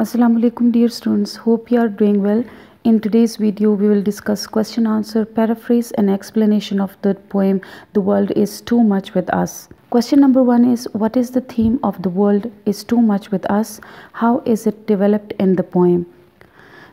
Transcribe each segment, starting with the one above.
Assalamu alaikum dear students, hope you are doing well. In today's video we will discuss question answer, paraphrase and explanation of the poem The World is Too Much With Us. Question number 1 is, what is the theme of The World is Too Much With Us? How is it developed in the poem?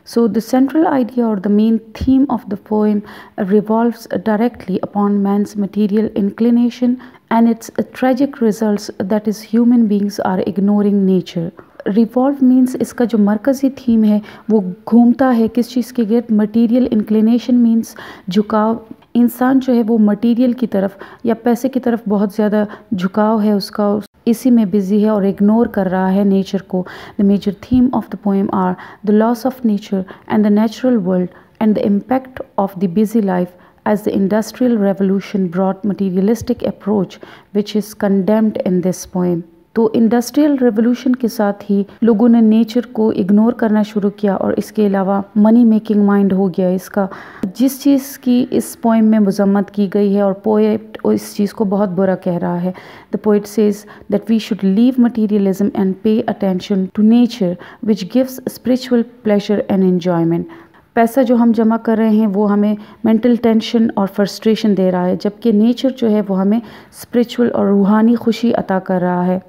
So the central idea or the main theme of the poem revolves directly upon man's material inclination and its tragic results, that is human beings are ignoring nature. Revolve means इसका जो मरकज़ी theme है वो घूमता है किस चीज़ के गिर्द, मटीरियल इंक्लिनेशन मीन्स झुकाव। इंसान जो है वो मटीरियल की तरफ या पैसे की तरफ बहुत ज़्यादा झुकाव है उसका, इसी में बिजी है और इग्नोर कर रहा है नेचर को। The major theme of the poem are the loss of nature and the natural world and the impact of the busy life as the industrial revolution brought materialistic approach which is condemned in this poem. तो industrial revolution के साथ ही लोगों ने nature को ignore करना शुरू किया और इसके अलावा मनी मेकिंग माइंड हो गया इसका, जिस चीज़ की इस पोएम में मजम्मत की गई है और पोएट इस चीज़ को बहुत बुरा कह रहा है। The poet says that we should leave materialism and pay attention to nature which gives spiritual pleasure and enjoyment. पैसा जो हम जमा कर रहे हैं वो हमें मेंटल टेंशन और फ्रस्ट्रेशन दे रहा है, जबकि नेचर जो है वो हमें स्पिरिचुअल और रूहानी खुशी अता कर रहा है।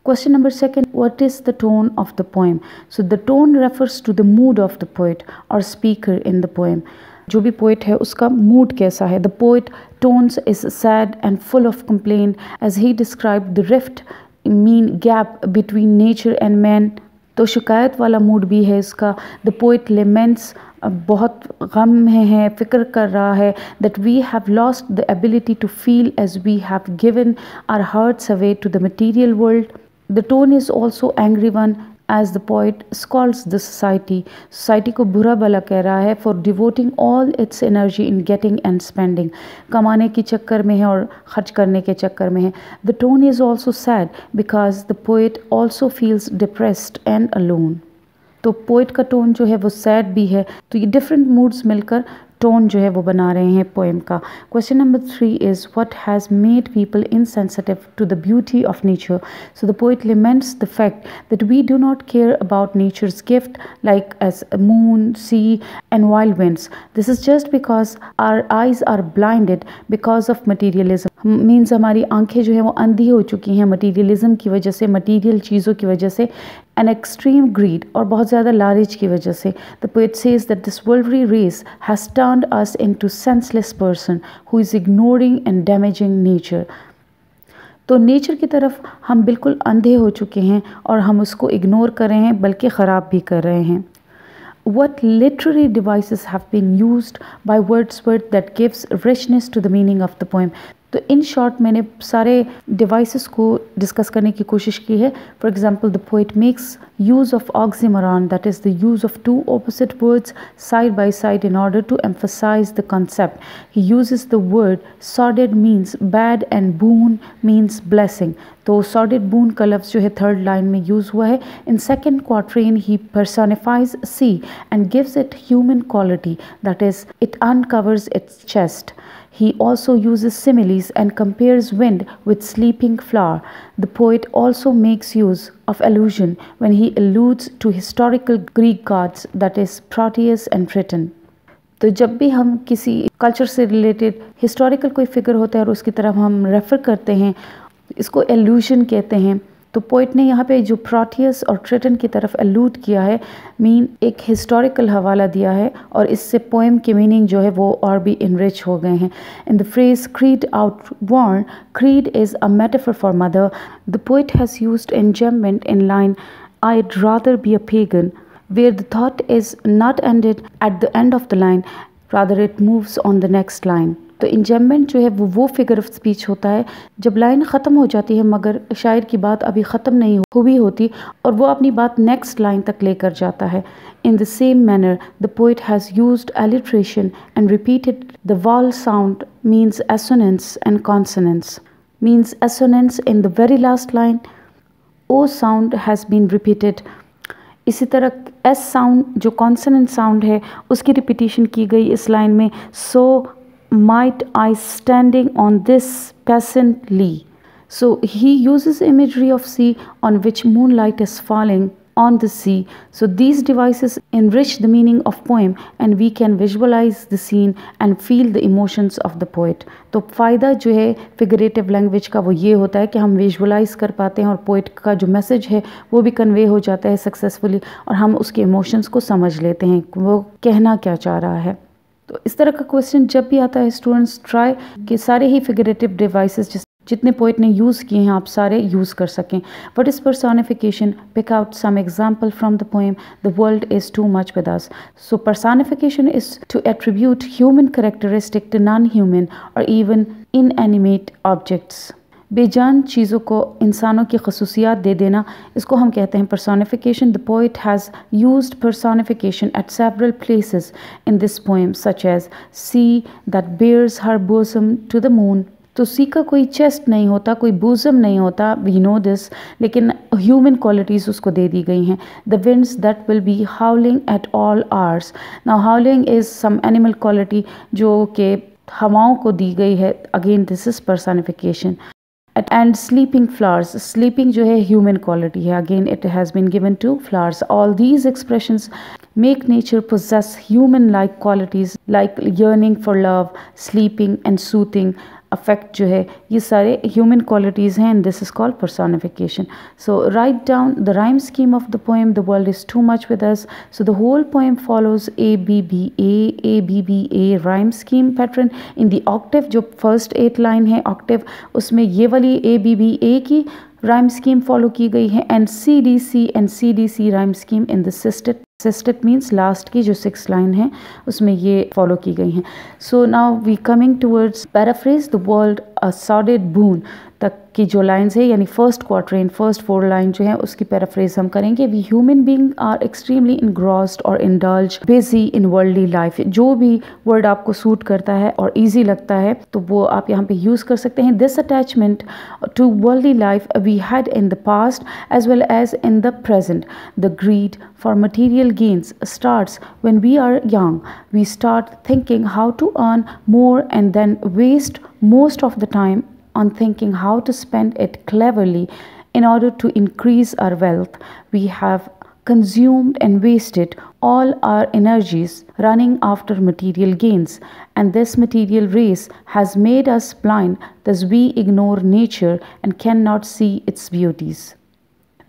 Question number 2, what is the tone of the poem? So the tone refers to the mood of the poet or speaker in the poem. जो भी poet है उसका mood कैसा है। The poet tones is sad and full of complaint as he described the rift, mean gap between nature and man. तो शिकायत वाला mood भी है इसका। द पोइट लेमेंट्स, बहुत गम में है, फ़िक्र कर रहा है that we have lost the ability to feel as we have given our hearts away to the material world. The tone is also angry one as the poet scolds the society को बुरा भला कह रहा है for devoting all its energy in getting and spending, कमाने के चक्कर में है और खर्च करने के चक्कर में है। The tone is also sad because the poet also feels depressed and alone. तो पोइट का टोन जो है वो सैड भी है, तो ये डिफरेंट मूड्स मिलकर टोन जो है वो बना रहे हैं पोएम का। Question number 3 is what has made people insensitive to the beauty of nature? So the poet laments the fact that we do not care about nature's gift like as moon, sea and wild winds. This is just because our eyes are blinded because of materialism. Means हमारी आंखें जो है वो अंधी हो चुकी हैं materialism की वजह से, मटीरियल चीज़ों की वजह से, एन एक्सट्रीम ग्रीड और बहुत ज़्यादा लालच की वजह से। The poet says that this worldly race has turned us into senseless person who is ignoring and damaging nature. तो नेचर की तरफ हम बिल्कुल अंधे हो चुके हैं और हम उसको इग्नोर कर रहे हैं बल्कि ख़राब भी कर रहे हैं। What literary devices have been used by Wordsworth that gives richness to the meaning of the poem? तो इन शॉर्ट मैंने सारे डिवाइसेस को डिस्कस करने की कोशिश की है। For example the poet makes use of oxymoron, that is the use of two opposite words side by side in order to emphasise the concept. He uses the word sordid means bad and boon means blessing. तो sordid बून का लफ्ज़ जो है third line में use हुआ है। In second quatrain he personifies sea and gives it human quality, that is it uncovers its chest. He also uses similes and compares wind with sleeping flower. The poet also makes use of allusion when he alludes to historical Greek gods, that is Proteus and Triton. तो जब भी हम किसी culture से related historical कोई figure होता है और उसकी तरफ हम रेफ़र करते हैं, इसको एल्यूजन कहते हैं। तो पोइट ने यहाँ पे जो प्रोटियस और ट्रिटन की तरफ अलूड किया है, मीन एक हिस्टोरिकल हवाला दिया है और इससे पोएम के मीनिंग जो है वो और भी इनरिच हो गए हैं। In the phrase creed outworn, creed is a metaphor for mother. The poet has used enjambment in line I'd rather be a pagan, where the thought is not ended at the end of the line, rather it moves on the next line. तो enjambment जो है वो figure of speech होता है जब line ख़त्म हो जाती है मगर शायर की बात अभी ख़त्म नहीं हुई होती और वो अपनी बात नेक्स्ट लाइन तक लेकर जाता है। In the same manner the poet has used alliteration and repeated the vowel sound means assonance and consonance, means assonance in the very last line, O sound has been repeated. इसी तरह S sound जो consonant sound है उसकी repetition की गई इस line में। सो might I standing on this peasant lee. So he uses imagery of sea on which moonlight is falling on the sea. So these devices enrich the meaning of poem and we can visualize the scene and feel the emotions of the poet. तो फ़ायदा जो है figurative language का वो ये होता है कि हम विजुलाइज कर पाते हैं और पोइट का जो मैसेज है वो भी कन्वे हो जाता है सक्सेसफुली और हम उसके इमोशंस को समझ लेते हैं वो कहना क्या चाह रहा है। तो इस तरह का क्वेश्चन जब भी आता है स्टूडेंट्स ट्राई कि सारे ही फिगरेटिव डिवाइसेस जितने पोइट ने यूज़ किए हैं आप सारे यूज़ कर सकें। What is personification? Pick out some example from the poem the world is too much with us. So personification is to attribute human characteristic to non human और even inanimate objects. बेजान चीज़ों को इंसानों की खसूसियात दे देना, इसको हम कहते हैं personification. The poet has used personification at several places in this poem, such as sea that bears her bosom to the moon. तो सी का कोई चेस्ट नहीं होता, कोई bosom नहीं होता, we know this, लेकिन ह्यूमन क्वालिटीज़ उसको दे दी गई हैं. The winds that will be howling at all hours. Now howling is some animal quality जो कि हवाओं को दी गई है. Again this is personification. And sleeping flowers. Sleeping जो है human quality है. Again it has been given to flowers. All these expressions make nature possess human-like qualities like yearning for love, sleeping and soothing. Affect जो है ये सारे human qualities हैं and this is called personification. So write down the rhyme scheme of the poem The World is Too Much With Us. So the whole poem follows ABBA rhyme scheme pattern. In the octave जो first 8 line है octave उसमें ये वाली ABBA की rhyme scheme follow की गई है and CDC rhyme scheme in the sisted. Sisted means last की जो 6 line है उसमें ये follow की गई हैं. So now we coming towards paraphrase. The world a sordid boon तक की जो लाइन्स है यानी फर्स्ट क्वार्टरेन फर्स्ट 4 लाइन जो है उसकी पैराफ्रेज हम करेंगे. We human being are extremely engrossed और indulge busy in worldly life. जो भी वर्ड आपको सूट करता है और इजी लगता है तो वो आप यहाँ पे यूज़ कर सकते हैं. This attachment to worldly life we had in the past as well as in the present. The greed for material gains starts when we are young. We start thinking how to earn more and then waste most of the time on thinking how to spend it cleverly in order to increase our wealth. We have consumed and wasted all our energies running after material gains, and this material race has made us blind. Thus we ignore nature and cannot see its beauties.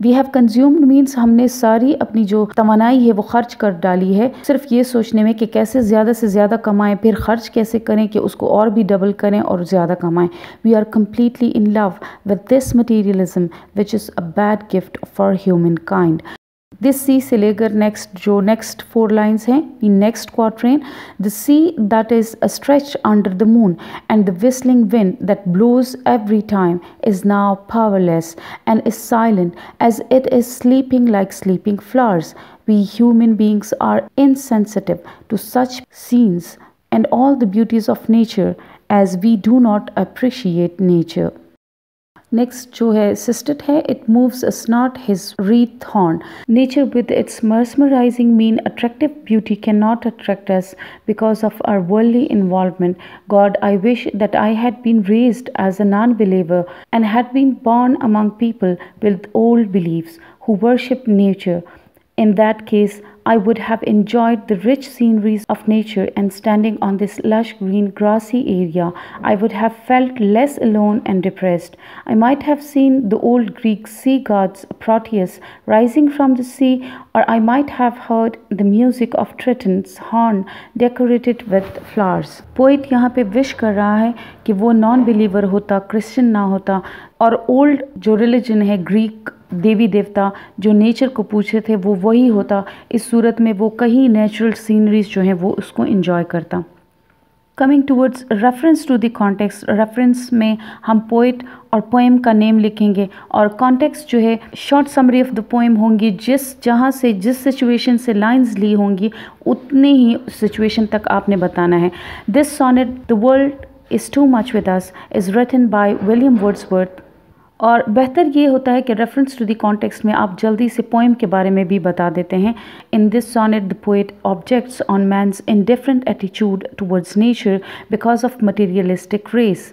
We have consumed means हमने सारी अपनी जो तमन्नाई है वो खर्च कर डाली है सिर्फ ये सोचने में कि कैसे ज़्यादा से ज़्यादा कमाएं, फिर खर्च कैसे करें कि उसको और भी डबल करें और ज़्यादा कमाएं. We are completely in love with this materialism which is a bad gift for humankind. This sea से लेकर नेक्स्ट 4 लाइन्स हैं in next quatrain. The sea that is stretch under the moon and the whistling wind that blows every time is now powerless and is silent as it is sleeping like sleeping flowers. We human beings are insensitive to such scenes and all the beauties of nature as we do not appreciate nature. Next जो है सिस्टेड है. It moves not his wreathed horn. Nature with its mesmerizing mean attractive beauty cannot attract us because of our worldly involvement. God, I wish that I had been raised as a non-believer and had been born among people with old beliefs who worship nature. In that case, I would have enjoyed the rich sceneries of nature, and standing on this lush green grassy area, I would have felt less alone and depressed. I might have seen the old Greek sea gods Proteus rising from the sea, or I might have heard the music of Triton's horn decorated with flowers. Poet यहाँ पे wish कर रहा है कि वो non believer होता, Christian ना होता और ओल्ड जो रिलीजन है ग्रीक देवी देवता जो नेचर को पूछे थे वो वही होता. इस सूरत में वो कहीं नेचुरल सीनरीज जो हैं वो उसको इन्जॉय करता. Coming towards reference to the context. Reference में हम पोइट और पोएम का नेम लिखेंगे और कॉन्टेक्स्ट जो है short summary of the poem होंगी. जहाँ से जिस सिचुएशन से लाइंस ली होंगी उतनी ही सिचुएशन तक आपने बताना है. This sonnet the world is too much with us is written by William Wordsworth. और बेहतर ये होता है कि रेफरेंस टू द कॉन्टेक्स्ट में आप जल्दी से पोएम के बारे में भी बता देते हैं. In this sonnet the poet objects on man's indifferent attitude towards nature because of materialistic race.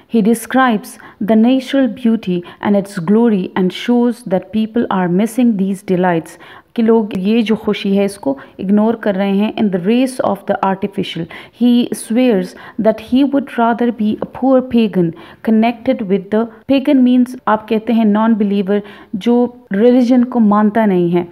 He describes the natural beauty and its glory and shows that people are missing these delights, कि लोग ये जो खुशी है इसको ignore कर रहे हैं in the race of the artificial. He swears that he would rather be a poor pagan connected with the pagan means आप कहते हैं नॉन बिलीवर जो रिलीजन को मानता नहीं है,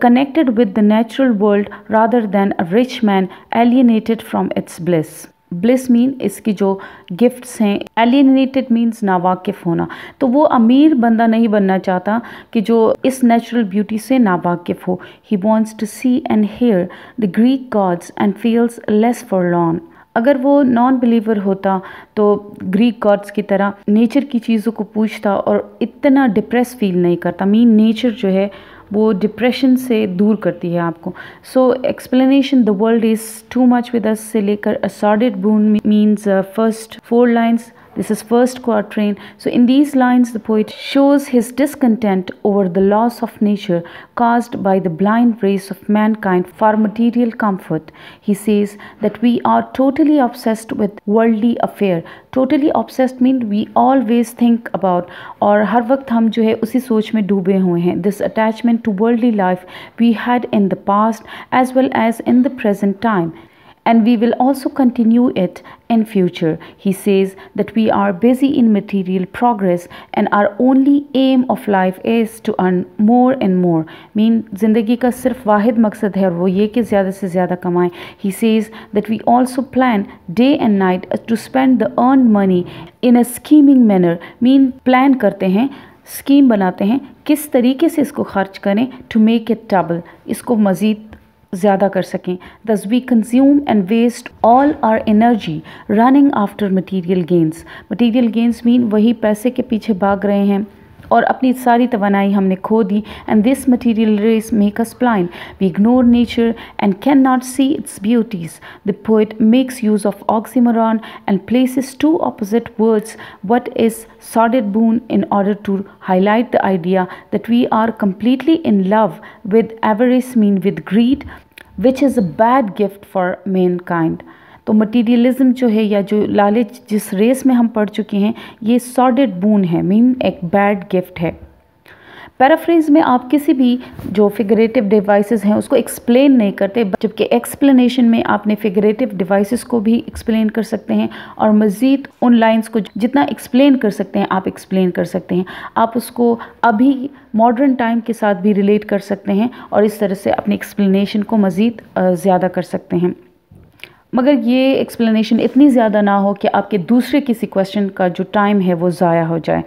connected with the natural world rather than a rich man alienated from its bliss. Bliss mean इसकी जो गिफ्ट्स हैं, एलियनेटेड मीन्स नावाकिफ़ होना, तो वो अमीर बंदा नहीं बनना चाहता कि जो इस नेचुरल ब्यूटी से नावाकिफ़ हो. He wants to see and hear the Greek gods and feels less forlorn. अगर वो नॉन बिलीवर होता तो ग्रीक गॉड्स की तरह नेचर की चीज़ों को पूछता और इतना डिप्रेस फील नहीं करता. मीन नेचर जो है वो डिप्रेशन से दूर करती है आपको. So explanation the world is too much with us से लेकर a sordid boon means first 4 lines. This is first quatrain. So in these lines the poet shows his discontent over the loss of nature caused by the blind race of mankind for material comfort. He says that we are totally obsessed with worldly affair. Totally obsessed means we always think about और हर वक्त हम जो है उसी सोच में डूबे हुए हैं. This attachment to worldly life we had in the past as well as in the present time, and we will also continue it in future. He says that we are busy in material progress and our only aim of life is to earn more and more. Mean ज़िंदगी का सिर्फ वाहिद मकसद है और वो ये कि ज़्यादा से ज़्यादा कमाएं. He says that we also plan day and night to spend the earned money in a scheming manner. Mean plan करते हैं, स्कीम बनाते हैं किस तरीके से इसको खर्च करें to make it double, इसको मज़ीद ज़्यादा कर सकें. Thus we consume and waste all our energy running after material gains. Material gains mean वही पैसे के पीछे भाग रहे हैं और अपनी सारी तवानाई हमने खो दी. And this material race make us blind. We ignore nature and cannot see its beauties. The poet makes use of oxymoron and places two opposite words, what is sordid boon, in order to highlight the idea that we are completely in love with avarice, mean with greed, which is a bad gift for mankind. तो materialism जो है या जो लालच जिस race में हम पढ़ चुके हैं ये सॉर्डेड बून है, मीन एक बैड गिफ्ट है. पैराफ्रेज में आप किसी भी जो फिगरेटिव डिवाइसेस हैं उसको एक्सप्लेन नहीं करते, जबकि एक्सप्लेनेशन में आपने फिगरेटिव डिवाइसेस को भी एक्सप्लेन कर सकते हैं और मज़ीद उन लाइंस को जितना एक्सप्लेन कर सकते हैं आप एक्सप्लेन कर सकते हैं. आप उसको अभी मॉडर्न टाइम के साथ भी रिलेट कर सकते हैं और इस तरह से अपनी एक्सप्लेनेशन को मज़ीद ज़्यादा कर सकते हैं. मगर ये एक्सप्लेनेशन इतनी ज़्यादा ना हो कि आपके दूसरे किसी क्वेश्चन का जो टाइम है वो ज़ाया हो जाए.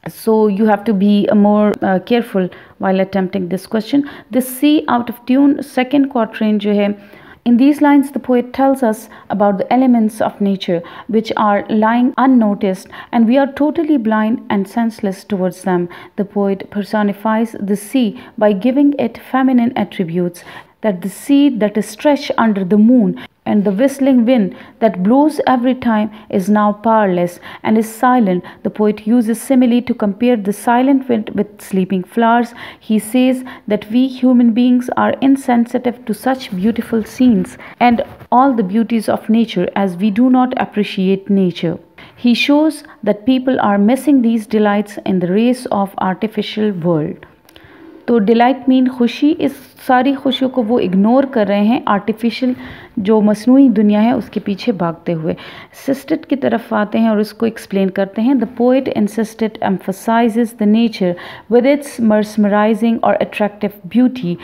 So you have to be more careful while attempting this question. The C out of tune second quatrain जो है, in these lines the poet tells us about the elements of nature which are lying unnoticed and we are totally blind and senseless towards them. The poet personifies the sea by giving it feminine attributes, that the sea that is stretched under the moon and the whistling wind that blows every time is now powerless and is silent. The poet uses simile to compare the silent wind with sleeping flowers. He says that we human beings are insensitive to such beautiful scenes and all the beauties of nature as we do not appreciate nature. He shows that people are missing these delights in the race of artificial world. तो delight mean खुशी, इस सारी खुशियों को वो ignore कर रहे हैं आर्टिफिशियल जो मसनूई दुनिया है उसके पीछे भागते हुए. सिस्टेट की तरफ आते हैं और उसको एक्सप्लेन करते हैं. The poet insisted emphasizes the nature with its mesmerizing or attractive beauty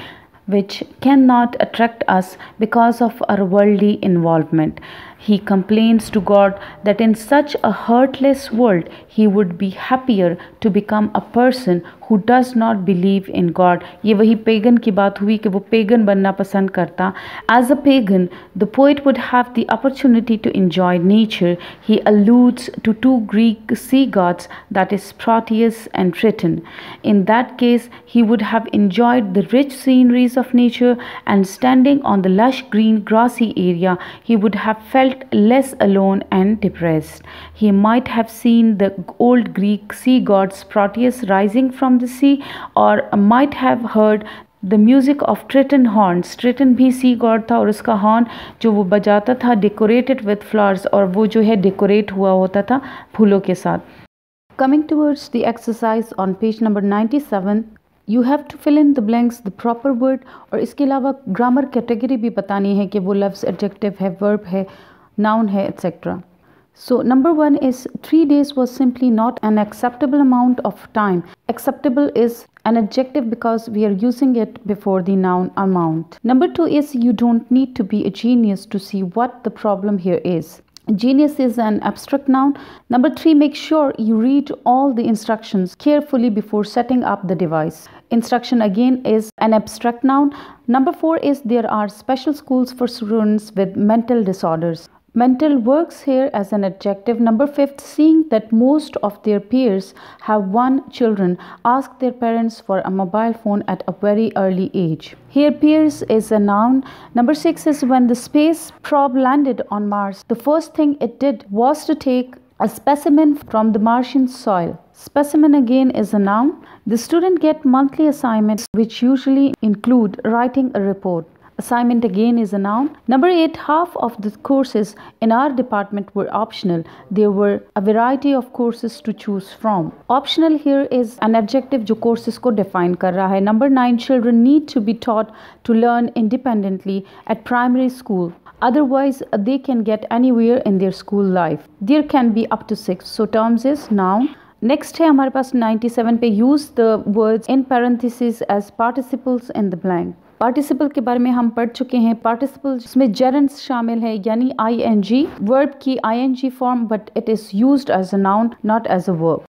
which cannot attract us because of our worldly involvement. He complains to God that in such a heartless world he would be happier to become a person who does not believe in God. ये वही pagan की बात हुई कि वो pagan बनना पसंद करता. As a pagan, the poet would have the opportunity to enjoy nature. He alludes to two Greek sea gods, that is Proteus and Triton. In that case, he would have enjoyed the rich sceneries of nature, and standing on the lush green grassy area, he would have felt less alone and depressed. He might have seen the old Greek sea gods Proteus rising from the sea, or might have heard the music of Triton horns, Triton भी सी God था और उसका horn जो वो बजाता था decorated with flowers, और वो जो है डेकोरेट हुआ होता था फूलों के साथ. Coming towards the exercise on page number 97, you have to fill in the blanks the proper word, और इसके अलावा ग्रामर कैटेगरी भी बतानी है कि वो लफ्ज़ एडजेक्टिव है, वर्ब है, नाउन है, etcetera. So number 1 is 3 days was simply not an acceptable amount of time. Acceptable is an adjective because we are using it before the noun amount. Number 2 is you don't need to be a genius to see what the problem here is. Genius is an abstract noun. Number 3, make sure you read all the instructions carefully before setting up the device. Instruction again is an abstract noun. Number 4 is there are special schools for students with mental disorders. Mental works here as an adjective. Number 5, seeing that most of their peers have one children, ask their parents for a mobile phone at a very early age. Here peers is a noun. Number 6 is when the space probe landed on Mars, the first thing it did was to take a specimen from the Martian soil. Specimen again is a noun. The student get monthly assignments which usually include writing a report. Assignment again is a noun. Number 8, half of the courses in our department were optional. There were a variety of courses to choose from. Optional here is an adjective जो courses को define कर रहा है. Number 9, children need to be taught to learn independently at primary school. Otherwise, they can get anywhere in their school life. There can be up to 6. So terms is noun. Next है हमारे पास 97 पे use the words in parenthesis as participles in the blank. Participle के बारे में हम पढ़ चुके हैं. पार्टिसिपल जिसमें जेरेंस शामिल है यानी ing, वर्ब की ing form, but it is used as a noun not as a verb.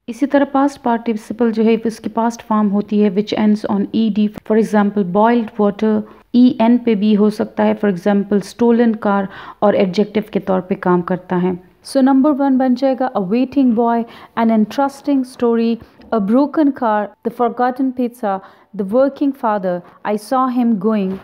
इसी तरह पास्ट पार्टिसिपल जो है इसकी पास्ट फॉर्म होती है विच ends on ed. For example boiled water en पे भी हो सकता है. फॉर एग्जांपल स्टोलन कार और एडजेक्टिव के तौर पे काम करता है. सो नंबर 1 बन जाएगा अ waiting boy, an interesting story, a broken car, the forgotten pizza, the working father, I saw him going.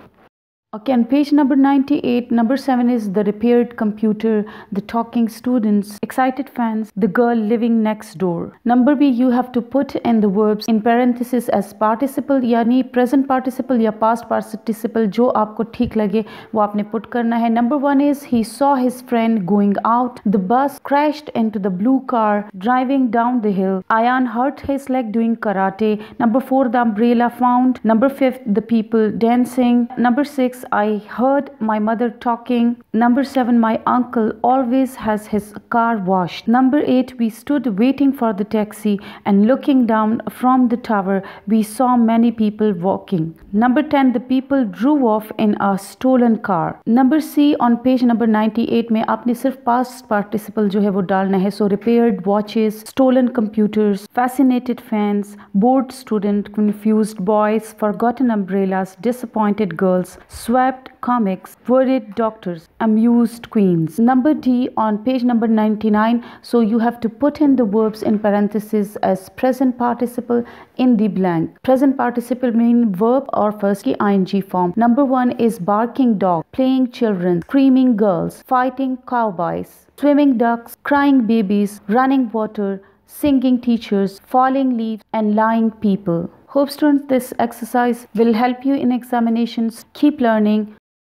Okay, on page number 98, number 7 is the repaired computer, the talking students, excited fans, the girl living next door. Number B, you have to put in the verbs in parenthesis as participle, यानी present participle या past participle, जो आपको ठीक लगे वो आपने put करना है. Number 1 is he saw his friend going out. The bus crashed into the blue car driving down the hill. Ayan hurt his leg doing karate. Number 4, the umbrella found. Number 5, the people dancing. Number 6, I heard my mother talking. Number 7, my uncle always has his car washed. Number 8, we stood waiting for the taxi and looking down from the tower we saw many people walking. Number 10, the people drove off in a stolen car. Number C, on page number 98 में आपने सिर्फ past participle जो है वो डालना है. So repaired watches, stolen computers, fascinated fans, bored student, confused boys, forgotten umbrellas, disappointed girls, swept comics, worried doctors, amused queens. Number D, on page number 99, so you have to put in the verbs in parentheses as present participle in the blank. Present participle mean verb or first की ing form. Number 1 is barking dog, playing children, screaming girls, fighting cowboys, swimming ducks, crying babies, running water, singing teachers, falling leaves, and lying people. Hope students this exercise will help you in examinations. Keep learning.